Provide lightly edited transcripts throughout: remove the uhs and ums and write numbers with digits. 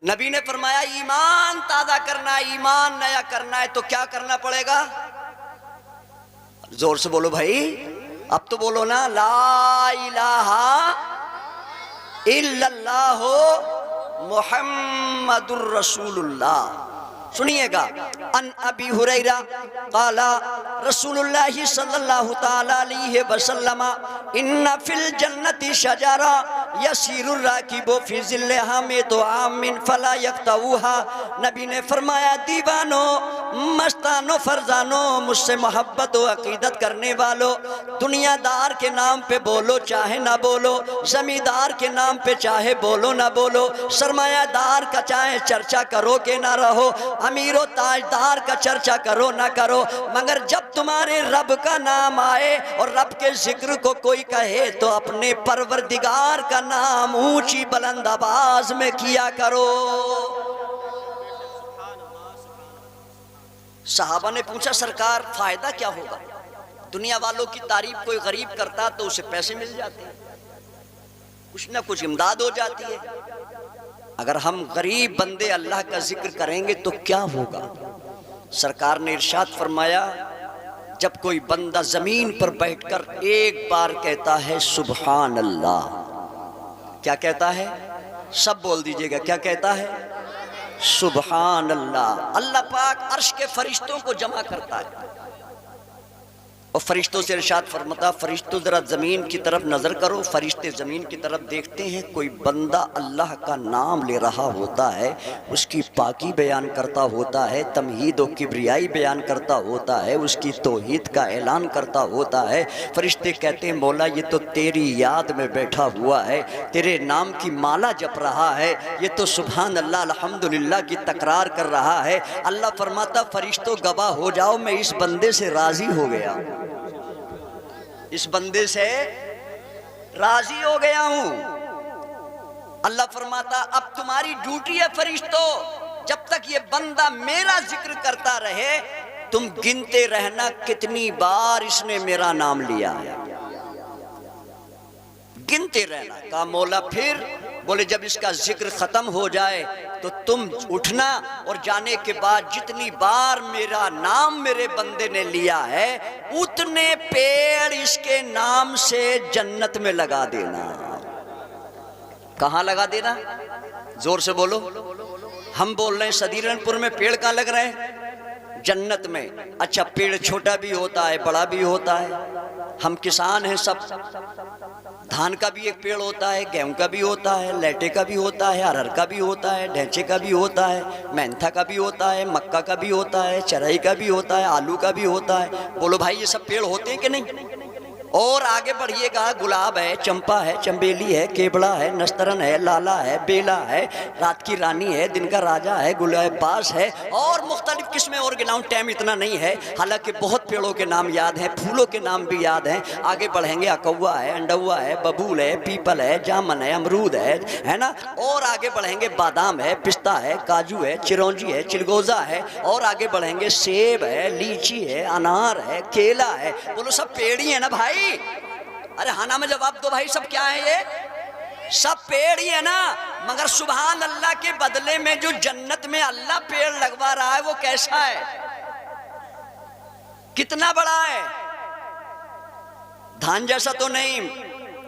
नबी ने फरमाया ईमान ताजा करना है, ईमान नया करना है तो क्या करना पड़ेगा? जोर से बोलो भाई, अब तो बोलो ना, ला इलाहा इल्लल्लाह मुहम्मदुर रसूलुल्लाह। सुनिएगा, अन अबी हुरैरा काला रसूलुल्लाह सल्लल्लाहु तआला अलैहि वसल्लम इन्ना फिल जन्नति शजरा यसीरुर राकिबु फी जिल्लिहा में तो आमिन फला यक्तऊहा। नबी ने फरमाया, दीवानो मस्तानो फरजानो, मुझसे मोहब्बत व अकीदत करने वालों, दुनियादार के नाम पे बोलो चाहे ना बोलो, जमींदार के नाम पे चाहे बोलो ना बोलो, सरमायादार का चाहे चर्चा करो के ना रहो, अमीरो ताजदार का चर्चा करो ना करो, मगर जब तुम्हारे रब का नाम आए और रब के जिक्र को कोई कहे तो अपने परवरदिगार का नाम ऊंची बुलंद आवाज में किया करो। सहाबा ने पूछा, सरकार फायदा क्या होगा? दुनिया वालों की तारीफ कोई गरीब करता तो उसे पैसे मिल जाते, कुछ ना कुछ इमदाद हो जाती है। अगर हम गरीब बंदे अल्लाह का जिक्र करेंगे तो क्या होगा? सरकार ने इरशाद फरमाया, जब कोई बंदा जमीन पर बैठकर एक बार कहता है सुभान अल्लाह, क्या कहता है? सब बोल दीजिएगा, क्या कहता है? सुभान अल्लाह। अल्लाह पाक अर्श के फरिश्तों को जमा करता है और फरिश्तों से इरशाद फरमाता, फरिश्तों जरा जमीन की तरफ नजर करो। फरिश्ते जमीन की तरफ देखते हैं, कोई बंदा अल्लाह का नाम ले रहा होता है, उसकी पाकी बयान करता होता है, तमहीद और किब्रियाई बयान करता होता है, उसकी तौहीद का ऐलान करता होता है। फरिश्ते कहते हैं, मौला ये तो तेरी याद में बैठा हुआ है, तेरे नाम की माला जप रहा है, ये तो सुभान अल्लाह अल्हम्दुलिल्लाह की तकरार कर रहा है। अल्लाह फरमाता, फरिश्तों गवाह हो जाओ, मैं इस बंदे से राजी हो गया, इस बंदे से राजी हो गया हूं। अल्लाह फरमाता, अब तुम्हारी ड्यूटी है फरिश्तों, जब तक ये बंदा मेरा जिक्र करता रहे तुम गिनते रहना कितनी बार इसने मेरा नाम लिया है, गिनते रहना। कहा मौला फिर? बोले जब इसका जिक्र खत्म हो जाए तो तुम उठना और जाने के बाद जितनी बार मेरा नाम मेरे बंदे ने लिया है उतने पेड़ इसके नाम से जन्नत में लगा देना। कहां लगा देना? जोर से बोलो। हम बोल रहे हैं सदीरनपुर में पेड़ कहां लग रहे हैं? जन्नत में। अच्छा, पेड़ छोटा भी होता है, बड़ा भी होता है। हम किसान हैं सब, धान का भी एक पेड़ होता है, गेहूं का भी होता है, लेटे का भी होता है, अरहर का भी होता है, ढेंचे का भी होता है, मेंथा का भी होता है, मक्का का भी होता है, चराई का भी होता है, आलू का भी होता है। बोलो भाई ये सब पेड़ होते हैं कि नहीं? और आगे बढ़िएगा, गुलाब है, चंपा है, चंबेली है, केवड़ा है, नस्तरन है, लाला है, बेला है, रात की रानी है, दिन का राजा है, गुलाबास है और मुख्तलिफ किस्में और गिनाऊं, टाइम इतना नहीं है। हालांकि बहुत पेड़ों के नाम याद हैं, फूलों के नाम भी याद हैं। आगे बढ़ेंगे, अकौवा है, अंडौवा है, बबूल है, पीपल है, जामन है, अमरूद है ना। और आगे बढ़ेंगे, बादाम है, पिस्ता है, काजू है, चिरौंजी है, चिलगोजा है। और आगे बढ़ेंगे, सेब है, लीची है, अनार है, केला है। बोलो सब पेड़ ही है ना भाई? अरे हाँ ना में जवाब दो भाई, सब क्या है? ये सब पेड़ ही है ना। मगर सुभान अल्लाह के बदले में जो जन्नत में अल्लाह पेड़ लगवा रहा है वो कैसा है, कितना बड़ा है? धान जैसा तो नहीं,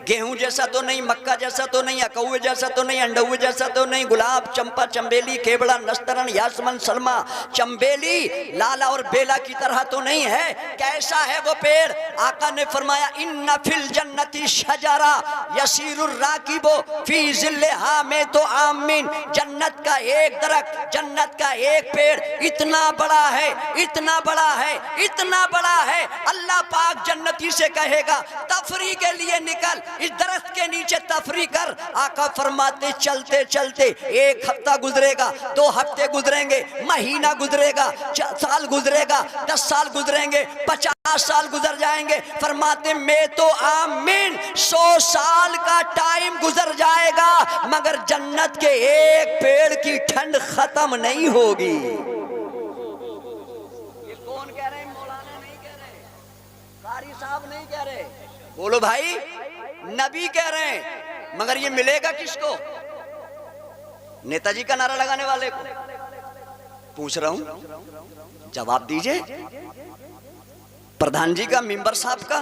गेहूं जैसा तो नहीं, मक्का जैसा तो नहीं, अकौवे जैसा तो नहीं, अंडौवे जैसा तो नहीं, गुलाब, चंपा, चंबेली, केवड़ा, नस्तरन, यासमन, सलमा, चंबेली, लाला और बेला की तरह तो नहीं है। कैसा है वो पेड़? आका ने फरमाया, इन्ना फिल जन्नति शजरा यसीरुर राकिबो फी जिल्लिहा में तो आमीन। जन्नत का एक दरख्त, जन्नत का एक पेड़ इतना बड़ा है, इतना बड़ा है, इतना बड़ा है। अल्लाह पाक जन्नती से कहेगा, तफरी के लिए निकल, इस दरख्त के नीचे तफरी कर। आका फरमाते, चलते चलते एक हफ्ता गुजरेगा, 2 हफ्ते गुजरेंगे, महीना गुजरेगा, साल गुजरेगा, 10 साल गुजरेंगे, 50 साल गुजर जाएंगे। फरमाते मैं तो आमीन 100 साल का टाइम गुजर जाएगा मगर जन्नत के एक पेड़ की ठंड खत्म नहीं होगी। ये कौन कह रहे हैं? मौलाना नहीं कह रहे, कारी साहब नहीं कह रहे, बोलो भाई, नबी कह रहे हैं। मगर ये मिलेगा किसको? नेताजी का नारा लगाने वाले को पूछ रहा हूं, जवाब दीजिए। प्रधान जी का, मेंबर साहब का,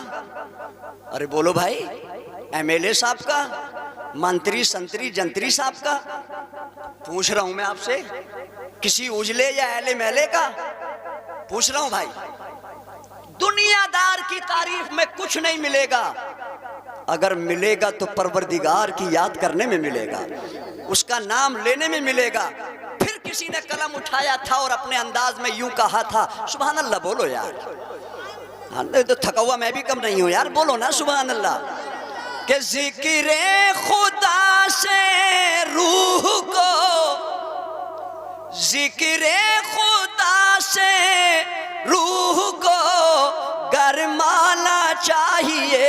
अरे बोलो भाई, एमएलए साहब का, मंत्री संतरी जंत्री साहब का, पूछ रहा हूं मैं आपसे। किसी उजले या एले मेले का पूछ रहा हूं भाई। दुनियादार की तारीफ में कुछ नहीं मिलेगा, अगर मिलेगा तो परवरदिगार की याद करने में मिलेगा, उसका नाम लेने में मिलेगा। फिर किसी ने कलम उठाया था और अपने अंदाज में यूं कहा था, सुभान अल्लाह बोलो यार। हाँ तो थका हुआ मैं भी कम नहीं हूं यार, बोलो ना सुभान अल्लाह। कि जिक्रे खुदा से रूह को, जिक्रे खुदा से रूह को गरमाना चाहिए,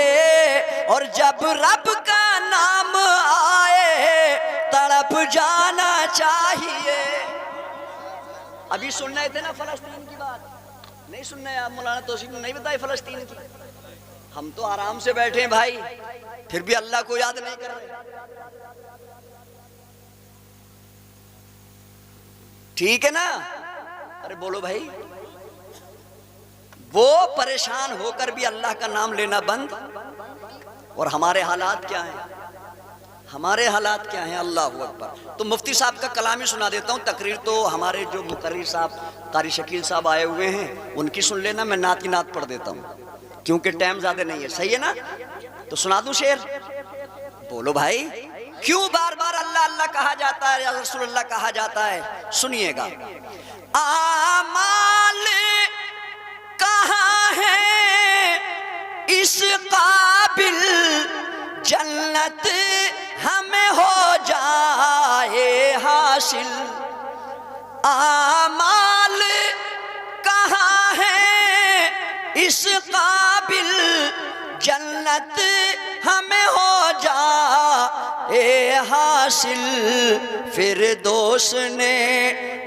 और जब रब का नाम आए तड़प जाना चाहिए। अभी सुन रहे थे ना फलस्तीन की बात, नहीं सुन रहे आप? मौलाना तौसीफ ने नहीं बताई फलस्तीन की। हम तो आराम से बैठे हैं भाई, फिर भी अल्लाह को याद नहीं कर रहे। ठीक है ना? अरे बोलो भाई। वो परेशान होकर भी अल्लाह का नाम लेना बंद, और हमारे हालात क्या हैं? हमारे हालात क्या हैं? अल्लाह अकबर। तो मुफ्ती साहब का कलाम ही सुना देता हूँ। तकरीर तो हमारे जो मुकर्री साहब कारी शकील साहब आए हुए हैं उनकी सुन लेना, मैं नात ही नात पढ़ देता हूँ क्योंकि टाइम ज्यादा नहीं है। सही है ना? तो सुना दूं शेर? बोलो भाई। क्यों बार बार अल्लाह अल्लाह कहा जाता है या रसूलुल्लाह कहा जाता है? सुनिएगा। आमाल कहाँ है इस काबिल, जन्नत हमें हो जाए हासिल। आमाल कहाँ है इस काबिल, जन्नत हमें हो जाए हासिल। फिर दोस्त ने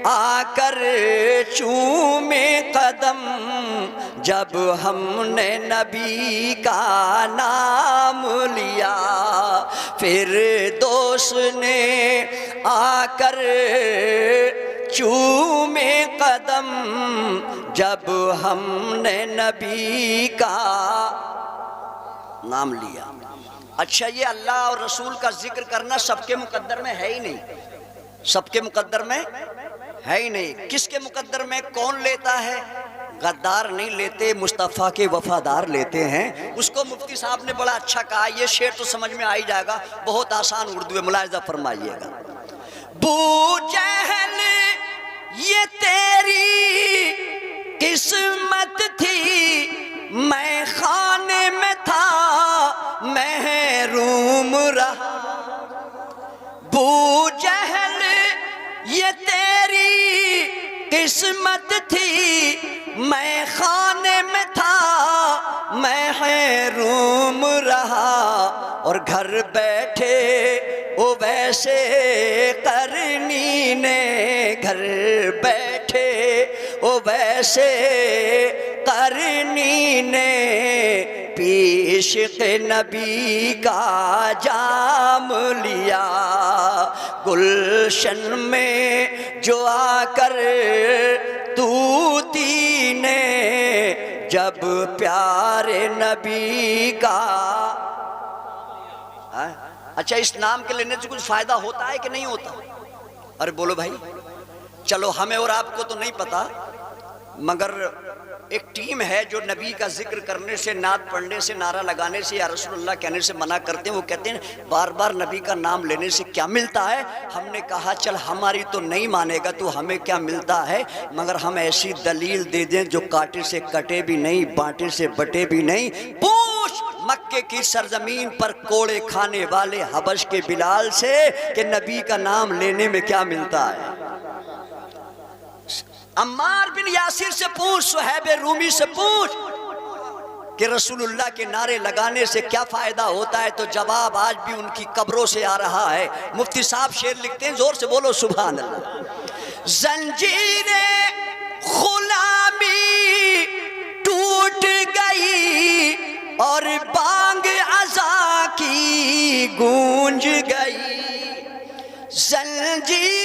आकर चूमे कदम, जब हमने नबी का नाम लिया। फिर दोस्त ने आकर चूमे कदम, जब हमने नबी का नाम लिया। अच्छा, ये अल्लाह और रसूल का जिक्र करना सबके मुकद्दर में है ही नहीं, सबके मुकद्दर में है ही नहीं। किसके मुकद्दर में? कौन लेता है? गद्दार नहीं लेते, मुस्तफ़ा के वफादार लेते हैं। उसको मुफ्ती साहब ने बड़ा अच्छा कहा, ये शेर तो समझ में आ ही जाएगा, बहुत आसान उर्दू है, मुलाहिजा फरमाइएगा। बू जहल ये तेरी किस्मत थी, मैं खाने में था महरूम रहा। बू जहल ये तेरी किस्मत थी, मैं खाने में था महरूम रहा। और घर बैठे ओ वैसे करनी ने, घर बैठे ओ वैसे करनी ने, इश्क़ नबी का जाम लिया। गुलशन में जो आकर तूती ने, जब प्यारे नबी का। अच्छा, इस नाम के लेने से कुछ फायदा होता है कि नहीं होता? अरे बोलो भाई। चलो, हमें और आपको तो नहीं पता, मगर एक टीम है जो नबी का जिक्र करने से, नात पढ़ने से, नारा लगाने से या रसूलुल्लाह कहने से मना करते हैं। वो कहते हैं बार बार नबी का नाम लेने से क्या मिलता है? हमने कहा चल हमारी तो नहीं मानेगा तो हमें क्या मिलता है, मगर हम ऐसी दलील दे दें जो कांटे से कटे भी नहीं, बांटे से बटे भी नहीं। पूछ मक्के की सरजमीन पर कोड़े खाने वाले हबश के बिलाल से कि नबी का नाम लेने में क्या मिलता है। अम्मार बिन यासिर से पूछ, सुहैब रूमी से पूछ कि रसूलुल्लाह के नारे लगाने से क्या फायदा होता है, तो जवाब आज भी उनकी कब्रों से आ रहा है। मुफ्ती साहब शेर लिखते हैं, जोर से बोलो सुभान अल्लाह। जंजीरे गुलामी टूट गई और बांग अज़ा की गूंज गई। जंजीर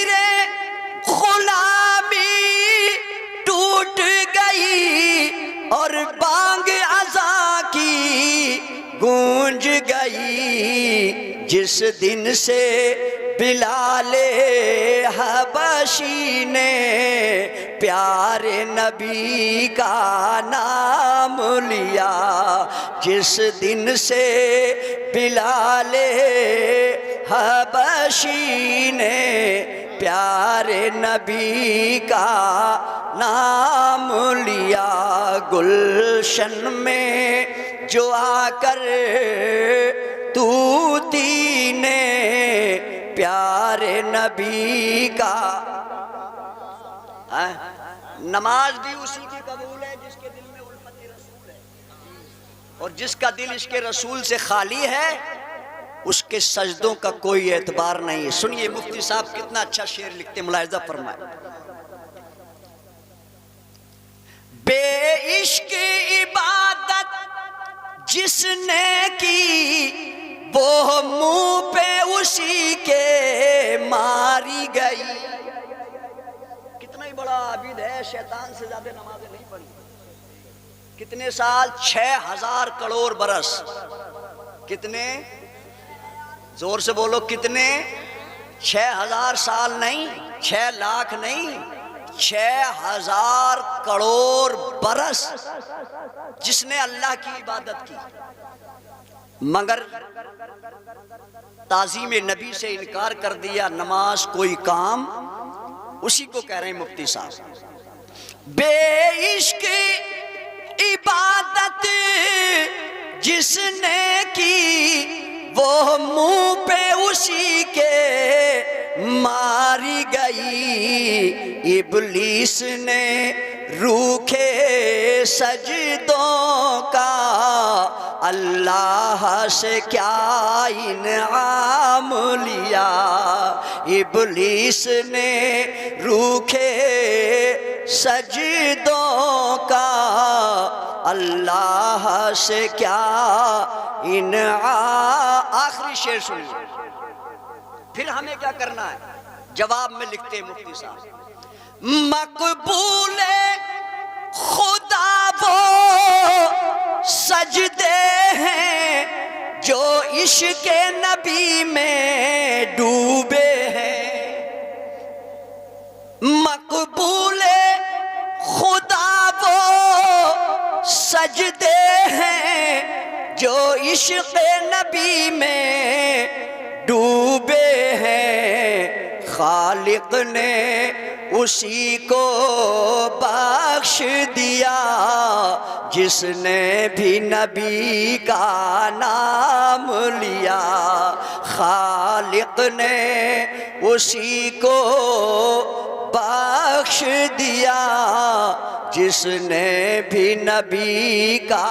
गूंज गई जिस दिन से बिलाले हबशी ने प्यारे नबी का नाम लिया, जिस दिन से बिलाले हबशी ने प्यारे नबी का नाम लिया। गुलशन में जो आकर तूती ने प्यारे नबी का, नमाज भी उसी की कबूल है जिसके दिल में उल्फत रसूल है, और जिसका दिल इसके रसूल से खाली है उसके सजदों का कोई एतबार नहीं है। सुनिए मुफ्ती साहब कितना अच्छा शेर लिखते, मुलाहिजा फरमाए। बेइश्क इबादत जिसने की वो मुंह पे उसी के मारी गई। कितना ही बड़ा आबिद है, शैतान से ज्यादा नमाजें नहीं पढ़ी। कितने साल? 6000 करोड़ बरस। कितने? जोर से बोलो कितने? 6000 साल नहीं, 6 लाख नहीं, 6000 करोड़ बरस जिसने अल्लाह की इबादत की, मगर ताज़ीम नबी से इनकार कर दिया। नमाज कोई काम, उसी को कह रहे हैं मुफ्ती साहब। बेइश्क इबादत जिसने की वो मुंह पे उसी के मारी गई। इब्लीस ने रूखे सजदों का अल्लाह से क्या इनाम लिया। इब्लीस ने रूखे सजदों का अल्लाह से क्या इनाम। आखिरी शेर सुनिए, फिर हमें क्या करना है। जवाब में लिखते हैं मुफ्ती साहब, मकबूल खुदा वो सजदे हैं जो इश्क़ नबी में डूबे हैं। मकबूल खुदा वो सजदे हैं जो इश्क़ नबी में डूबे हैं। खालिक ने उसी को बख्श दिया जिसने भी नबी का नाम लिया। खालिक ने उसी को बख्श दिया जिसने भी नबी का।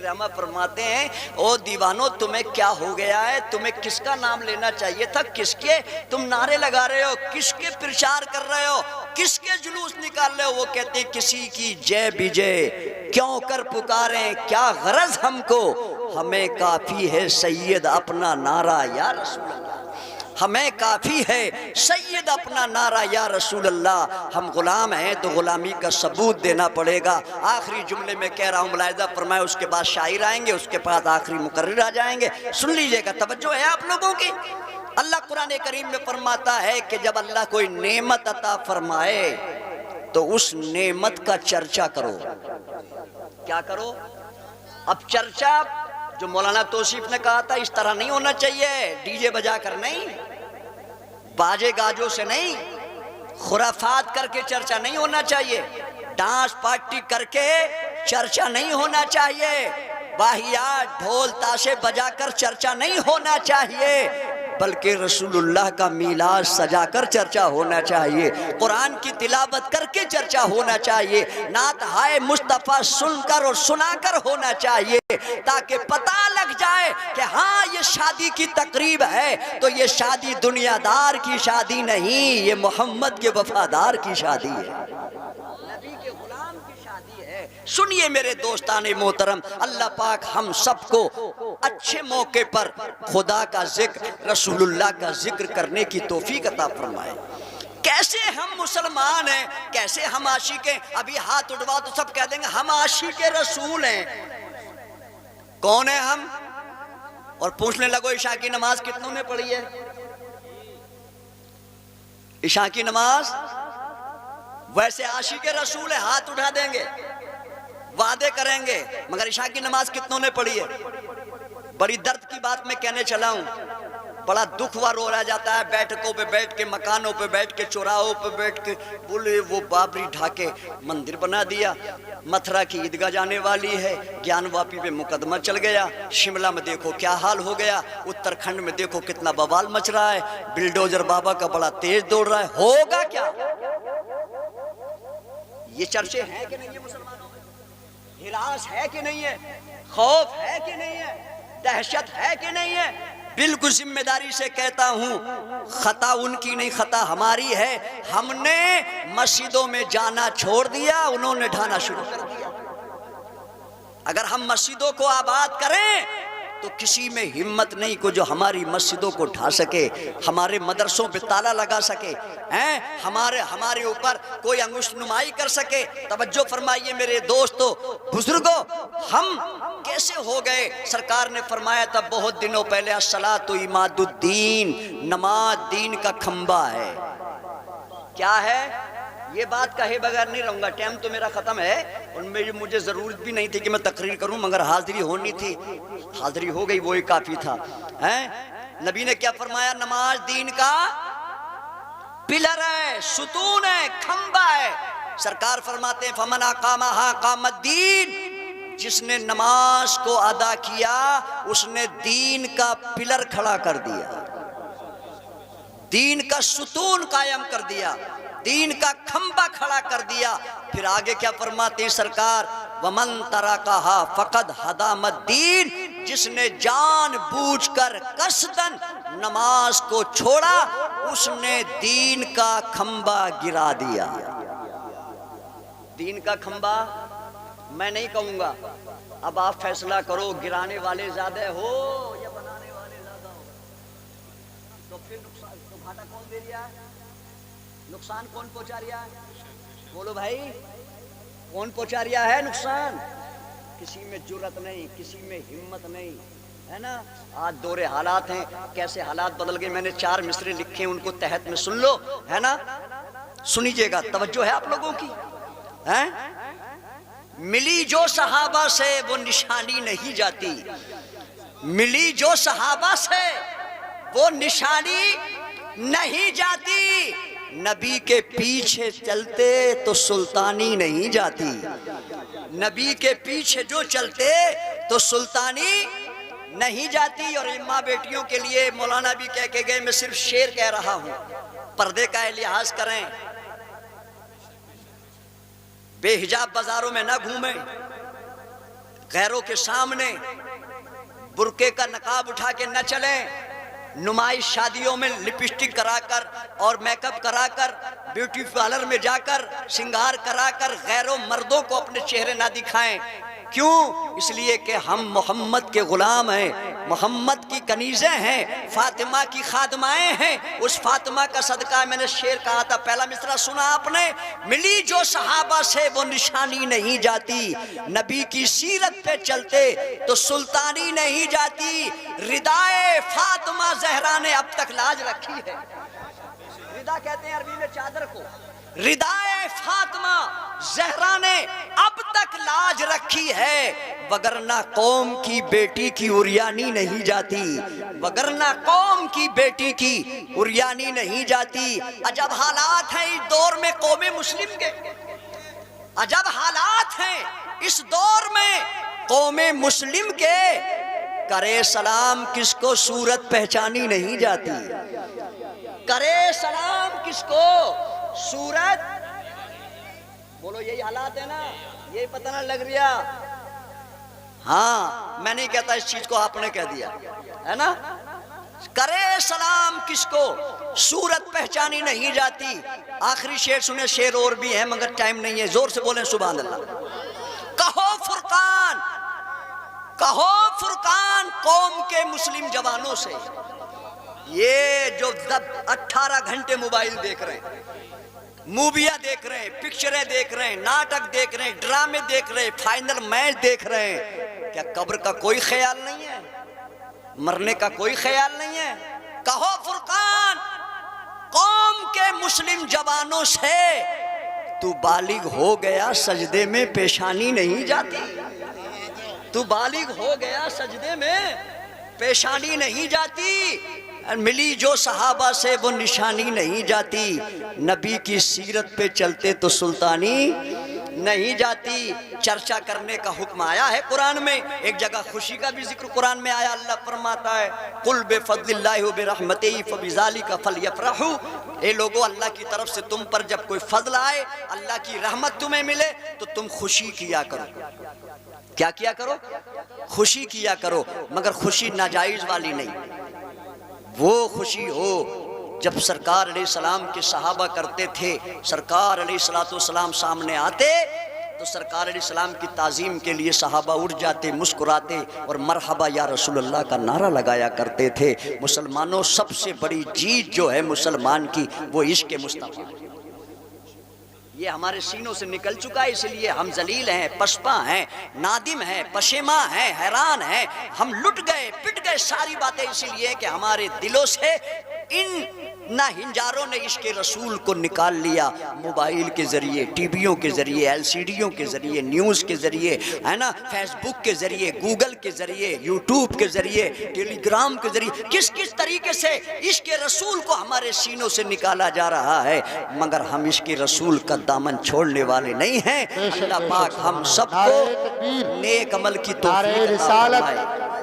रहमा फरमाते हैं, ओ दीवानो तुम्हें क्या हो गया है, तुम्हें किसका नाम लेना चाहिए था, किसके तुम नारे लगा रहे हो, किसके प्रचार कर रहे हो, किसके जुलूस निकाल रहे हो। वो कहते हैं किसी की जय विजय क्यों कर पुकारें, क्या गरज हमको, हमें काफी है सैयद अपना नारा या रसूल अल्लाह। हमें काफ़ी है सैयद अपना नारा या रसूल अल्लाह। हम गुलाम हैं तो गुलामी का सबूत देना पड़ेगा। आखिरी जुमले में कह रहा हूँ, मुलाहिजा फरमाए, उसके बाद शायर आएंगे, उसके बाद आखिरी मुकर्रिर आ जाएंगे। सुन लीजिएगा, तवज्जो है आप लोगों की। अल्लाह कुरान करीम में फरमाता है कि जब अल्लाह कोई नेमत अता फरमाए तो उस नेमत का चर्चा करो। क्या करो? अब चर्चा जो मौलाना तौसीफ ने कहा था इस तरह नहीं होना चाहिए, डीजे बजा कर नहीं, बाजे गाजों से नहीं, खुराफात करके चर्चा नहीं होना चाहिए, डांस पार्टी करके चर्चा नहीं होना चाहिए, वाहियात ढोल ताशे बजाकर चर्चा नहीं होना चाहिए, बल्कि रसूलुल्लाह का मीलाद सजाकर चर्चा होना चाहिए, कुरान की तिलावत करके चर्चा होना चाहिए, नात हाय मुस्तफ़ा सुनकर और सुनाकर होना चाहिए, ताकि पता लग जाए कि हाँ ये शादी की तकरीब है तो ये शादी दुनियादार की शादी नहीं, ये मोहम्मद के वफादार की शादी है, नबी के गुलाम की शादी है। सुनिए मेरे दोस्ताने मोहतरम, अल्लाह पाक हम सबको अच्छे मौके पर खुदा का जिक्र, रसूलुल्लाह का जिक्र करने की तौफीक अता फरमाए। कैसे हम मुसलमान हैं, कैसे हम आशिक हैं? अभी हाथ उठवाओ तो सब कह देंगे हम आशिक रसूल हैं। कौन है हम? और पूछने लगो इशा की नमाज कितनों ने पढ़ी है? इशा की नमाज वैसे आशिक रसूल है, हाथ उठा देंगे, वादे करेंगे, मगर इशा की नमाज कितनों ने पढ़ी है? बड़ी दर्द की बात मैं कहने चला हूं, बड़ा दुख हुआ, रो रहा जाता है। बैठकों पे बैठ के, मकानों पे बैठ के, चौराहों पे बैठ के बोले वो बाबरी ढाके मंदिर बना दिया, मथुरा की ईदगाह जाने वाली है, ज्ञानवापी पे मुकदमा चल गया, शिमला में देखो क्या हाल हो गया, उत्तराखंड में देखो कितना बवाल मच रहा है, बिल्डोजर बाबा का बड़ा तेज दौड़ रहा है। होगा क्या? ये चर्चे हैं कि नहीं है मुसलमानों में? हिरास है कि नहीं है? खौफ है कि नहीं है? दहशत है कि नहीं है? बिल्कुल जिम्मेदारी से कहता हूं, खता उनकी नहीं, खता हमारी है। हमने मस्जिदों में जाना छोड़ दिया, उन्होंने ढाना शुरू कर दिया। अगर हम मस्जिदों को आबाद करें तो किसी में हिम्मत नहीं को जो हमारी मस्जिदों को ढा सके, हमारे मदरसों पे ताला लगा सके, हैं हमारे ऊपर कोई अंगुष्ठ नुमाई कर सके। तवज्जो फरमाइए मेरे दोस्तों, बुजुर्गों, हम कैसे हो गए? सरकार ने फरमाया था बहुत दिनों पहले, अस्सलातु इमादुद्दीन, नमाज दीन का खंबा है। क्या है? ये बात कहे बगैर नहीं रहूंगा, टाइम तो मेरा खत्म है और मुझे जरूरत भी नहीं थी कि मैं तकरीर करूं, मगर हाजिरी होनी थी, हाजिरी हो गई, वो ही काफी था। हैं? नबी ने क्या फरमाया? नमाज दीन का पिलर है, सुतून है, खंबा है। सरकार फरमाते हैं फमन अकामहा कामद्दीन, जिसने नमाज को अदा किया उसने दीन का पिलर खड़ा कर दिया, दीन का सुतून कायम कर दिया, दीन का खंबा खड़ा कर दिया। फिर आगे क्या फरमाते हैं सरकार? वमन तरकहा फकद हदामद्दीन, जिसने जानबूझकर कसदन नमाज को छोड़ा उसने दीन का खंबा गिरा दिया। दीन का खंबा मैं नहीं कहूंगा, अब आप फैसला करो, गिराने वाले ज्यादा हो या बनाने वाले ज्यादा हो? तो फिर नुकसान तो घाटा कौन दे रहा है? नुकसान कौन पहुंचा रहा है? बोलो भाई, कौन पहुंचा रहा है नुकसान? किसी में जुर्रत नहीं, किसी में हिम्मत नहीं, है ना? आज दौरे हालात हैं, कैसे हालात बदल गए। मैंने 4 मिसरे लिखे हैं, उनको तहत में सुन लो, है ना? सुनीजिएगा, तवज्जो है आप लोगों की? हैं? मिली जो सहाबा से वो निशानी नहीं जाती, मिली जो सहाबा से वो निशानी नहीं जाती। नबी के पीछे चलते तो सुल्तानी नहीं जाती, नबी के पीछे जो चलते तो सुल्तानी नहीं जाती। और माँ बेटियों के लिए मौलाना भी कह के गए, मैं सिर्फ शेर कह रहा हूं, पर्दे का लिहाज करें, बेहिजाब बाजारों में ना घूमें, गैरों के सामने बुर्के का नकाब उठा के न चलें, नुमाइश शादियों में लिपस्टिक कराकर और मेकअप कराकर, ब्यूटी पार्लर में जाकर श्रृंगार कराकर गैरों मर्दों को अपने चेहरे ना दिखाएं। क्यों? इसलिए कि हम मोहम्मद के गुलाम हैं, मोहम्मद की कनीज़ें हैं, फातिमा की खादमाएं हैं। उस फातिमा का सदका, मैंने शेर कहा था, पहला मिसरा सुना आपने? मिली जो सहाबा से वो निशानी नहीं जाती, नबी की सीरत पे चलते तो सुल्तानी नहीं जाती। रिदाए फातिमा जहरा ने अब तक लाज रखी है। रिदा कहते हैं अरबी में चादर को, रिदाए फातिमा जहरा ने अब तक लाज रखी है, वगरना कौम की बेटी की उरियानी नहीं जाती, वगरना कौम की बेटी की उरियानी नहीं जाती। अजब हालात हैं इस दौर में कौमे मुस्लिम के, अजब हालात हैं इस दौर में कौमे मुस्लिम के। करे सलाम किसको सूरत पहचानी नहीं जाती, करे सलाम किसको सूरत, बोलो यही हालात है ना? यही पता ना लग रहा? हाँ, मैं नहीं कहता इस चीज को, आपने कह दिया है ना? करे सलाम किसको सूरत पहचानी नहीं जाती। आखिरी शेर सुने, शेर और भी है मगर टाइम नहीं है, जोर से बोलें सुभान अल्लाह। कहो फुरकान, कहो फुरकान कौम के मुस्लिम जवानों से, ये जो 18 घंटे मोबाइल देख रहे हैं, मूवियां देख रहे हैं, पिक्चरें देख रहे हैं, नाटक देख रहे हैं, ड्रामे देख रहे हैं, फाइनल मैच देख रहे हैं, क्या कब्र का कोई ख्याल नहीं है? मरने का कोई ख्याल नहीं है? कहो फुरकान, कौम के मुस्लिम जवानों से तू बालिग हो गया, सजदे में पेशानी नहीं जाती। तू बालिग हो गया, सजदे में पेशानी नहीं जाती। मिली जो सहाबा से वो निशानी नहीं जाती। नबी की सीरत पे चलते तो सुल्तानी नहीं जाती। चर्चा करने का हुक्म आया है कुरान में। एक जगह खुशी का भी जिक्र कुरान में आया। अल्लाह फरमाता है कुल बेफज़लिल्लाहि व बिरहमतिही फबिज़ालिका फलयफ़रहू। ए लोगों, अल्लाह की तरफ से तुम पर जब कोई फजल आए, अल्लाह की रहमत तुम्हें मिले, तो तुम खुशी किया करो। क्या किया करो? खुशी किया करो, मगर खुशी नाजायज वाली नहीं। वो खुशी हो जब सरकार अलैहिस्सलाम के सहाबा करते थे, सरकार अलैहिस्सलाम सामने आते तो सरकार अलैहिस्सलाम की ताज़ीम के लिए सहाबा उठ जाते, मुस्कुराते और मरहबा या रसूलल्लाह का नारा लगाया करते थे। मुसलमानों, सबसे बड़ी जीत जो है मुसलमान की, वो इश्क़ मुस्तफ़ा है। ये हमारे सीनों से निकल चुका है, इसलिए हम जलील हैं, पछपा हैं, नादिम हैं, पशेमा हैं, हैरान हैं। हम लुट गए, पिट गए। सारी बातें इसीलिए कि हमारे दिलों से इन ना हिंजारों ने इश्क़ रसूल को निकाल लिया। मोबाइल के ज़रिए, टीवियों के ज़रिए, एलसीडियों के ज़रिए, न्यूज़ के ज़रिए, है ना, फेसबुक के ज़रिए, गूगल के ज़रिए, यूट्यूब के ज़रिए, टेलीग्राम के ज़रिए, किस किस तरीके से इश्क़ रसूल को हमारे सीनों से निकाला जा रहा है। मगर हम इश्क़ रसूल का दामन छोड़ने वाले नहीं हैं। अल्लाह पाक हम सबको नेक अमल की तौफीक अता फरमाए।